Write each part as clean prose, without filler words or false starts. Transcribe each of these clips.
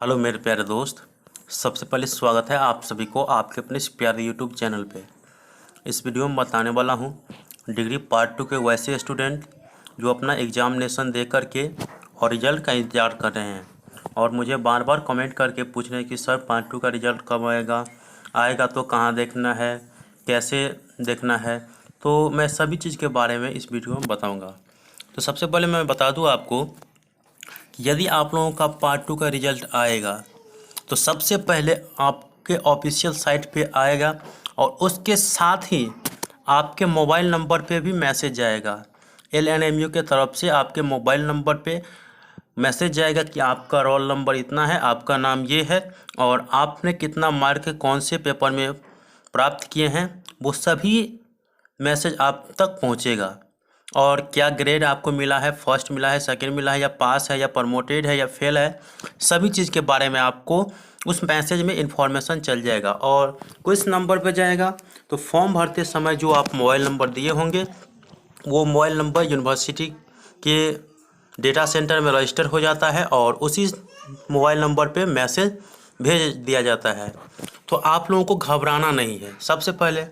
Hello मेरे प्यारे दोस्त। सबसे पहले स्वागत है आप सभी को आपके अपने इस प्यारे यूट्यूब चैनल पे। इस वीडियो में बताने वाला हूँ डिग्री पार्ट 2 के वैसे स्टूडेंट जो अपना एग्जामिनेशन दे करके और रिजल्ट का इंतज़ार कर रहे हैं और मुझे बार बार कमेंट करके पूछ रहे हैं कि सर पार्ट 2 का रिजल्ट कब आएगा तो कहाँ देखना है, कैसे देखना है। तो मैं सभी चीज़ के बारे में इस वीडियो में बताऊँगा। तो सबसे पहले मैं बता दूँ आपको कि यदि आप लोगों का पार्ट 2 का रिजल्ट आएगा तो सबसे पहले आपके ऑफिशियल साइट पे आएगा और उसके साथ ही आपके मोबाइल नंबर पे भी मैसेज जाएगा। LNMU के तरफ से आपके मोबाइल नंबर पे मैसेज जाएगा कि आपका रोल नंबर इतना है, आपका नाम ये है और आपने कितना मार्क कौन से पेपर में प्राप्त किए हैं, वो सभी मैसेज आप तक पहुंचेगा। और क्या ग्रेड आपको मिला है, फर्स्ट मिला है, सेकंड मिला है, या पास है, या प्रमोटेड है, या फेल है, सभी चीज़ के बारे में आपको उस मैसेज में इन्फॉर्मेशन चल जाएगा। और किस नंबर पे जाएगा तो फॉर्म भरते समय जो आप मोबाइल नंबर दिए होंगे वो मोबाइल नंबर यूनिवर्सिटी के डेटा सेंटर में रजिस्टर हो जाता है और उसी मोबाइल नंबर पे मैसेज भेज दिया जाता है। तो आप लोगों को घबराना नहीं है सबसे पहले।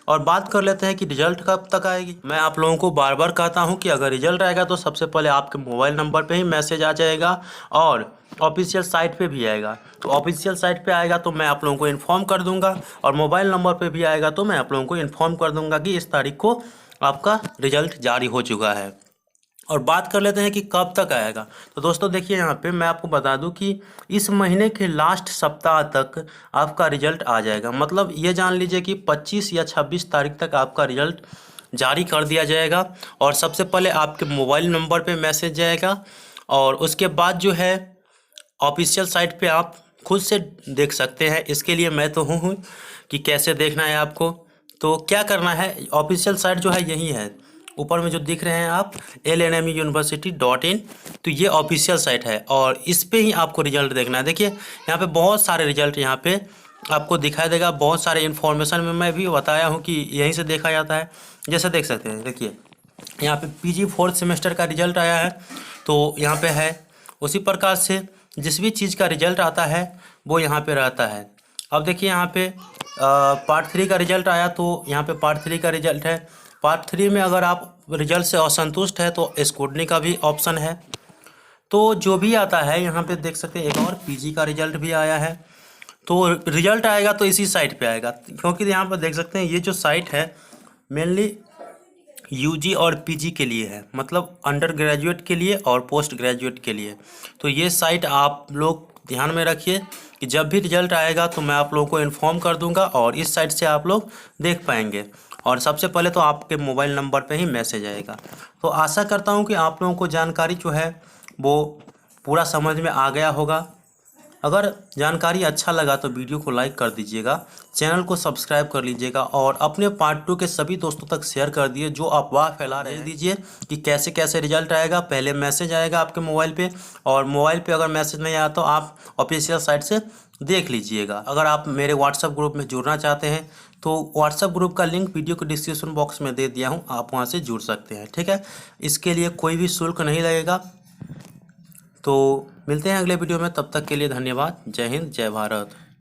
और बात कर लेते हैं कि रिजल्ट कब तक आएगी। मैं आप लोगों को बार बार कहता हूं कि अगर रिजल्ट आएगा तो सबसे पहले आपके मोबाइल नंबर पे ही मैसेज आ जाएगा और ऑफिशियल साइट पे भी आएगा। तो ऑफिशियल साइट पे आएगा तो मैं आप लोगों को इन्फॉर्म कर दूंगा और मोबाइल नंबर पे भी आएगा तो मैं आप लोगों को इन्फॉर्म कर दूंगा कि इस तारीख को आपका रिजल्ट जारी हो चुका है। और बात कर लेते हैं कि कब तक आएगा। तो दोस्तों देखिए, यहाँ पे मैं आपको बता दूं कि इस महीने के लास्ट सप्ताह तक आपका रिजल्ट आ जाएगा। मतलब ये जान लीजिए कि 25 या 26 तारीख तक आपका रिजल्ट जारी कर दिया जाएगा। और सबसे पहले आपके मोबाइल नंबर पे मैसेज जाएगा और उसके बाद जो है ऑफिशियल साइट पे आप खुद से देख सकते हैं। इसके लिए मैं तो हूँ कि कैसे देखना है आपको। तो क्या करना है, ऑफिशियल साइट जो है यही है, ऊपर में जो दिख रहे हैं आप LNMUniversity.in। तो ये ऑफिशियल साइट है और इस पे ही आपको रिजल्ट देखना है। देखिए यहाँ पे बहुत सारे रिजल्ट यहाँ पे आपको दिखाई देगा। बहुत सारे इन्फॉर्मेशन में मैं भी बताया हूँ कि यहीं से देखा जाता है। जैसे देख सकते हैं, देखिए यहाँ पे PG 4th सेमेस्टर का रिजल्ट आया है तो यहाँ पे है। उसी प्रकार से जिस भी चीज़ का रिजल्ट आता है वो यहाँ पे रहता है। अब देखिए यहाँ पे पार्ट 3 का रिजल्ट आया तो यहाँ पे पार्ट 3 का रिजल्ट है। पार्ट 3 में अगर आप रिजल्ट से असंतुष्ट है तो स्क्रूटनी का भी ऑप्शन है। तो जो भी आता है यहाँ पे देख सकते हैं। एक और PG का रिजल्ट भी आया है। तो रिजल्ट आएगा तो इसी साइट पे आएगा, क्योंकि यहाँ पर देख सकते हैं ये जो साइट है मेनली UG और PG के लिए है, मतलब अंडर ग्रेजुएट के लिए और पोस्ट ग्रेजुएट के लिए। तो ये साइट आप लोग ध्यान में रखिए कि जब भी रिजल्ट आएगा तो मैं आप लोगों को इन्फॉर्म कर दूंगा और इस साइट से आप लोग देख पाएंगे। और सबसे पहले तो आपके मोबाइल नंबर पे ही मैसेज आएगा। तो आशा करता हूँ कि आप लोगों को जानकारी जो है वो पूरा समझ में आ गया होगा। अगर जानकारी अच्छा लगा तो वीडियो को लाइक कर दीजिएगा, चैनल को सब्सक्राइब कर लीजिएगा और अपने पार्ट 2 के सभी दोस्तों तक शेयर कर दिए जो अफवाह फैला रहे हैं। दीजिए कि कैसे कैसे रिजल्ट आएगा। पहले मैसेज आएगा आपके मोबाइल पे और मोबाइल पे अगर मैसेज नहीं आया तो आप ऑफिशियल साइट से देख लीजिएगा। अगर आप मेरे व्हाट्सएप ग्रुप में जुड़ना चाहते हैं तो व्हाट्सएप ग्रुप का लिंक वीडियो के डिस्क्रिप्शन बॉक्स में दे दिया हूँ, आप वहाँ से जुड़ सकते हैं। ठीक है, इसके लिए कोई भी शुल्क नहीं लगेगा। तो मिलते हैं अगले वीडियो में, तब तक के लिए धन्यवाद। जय हिंद, जय भारत।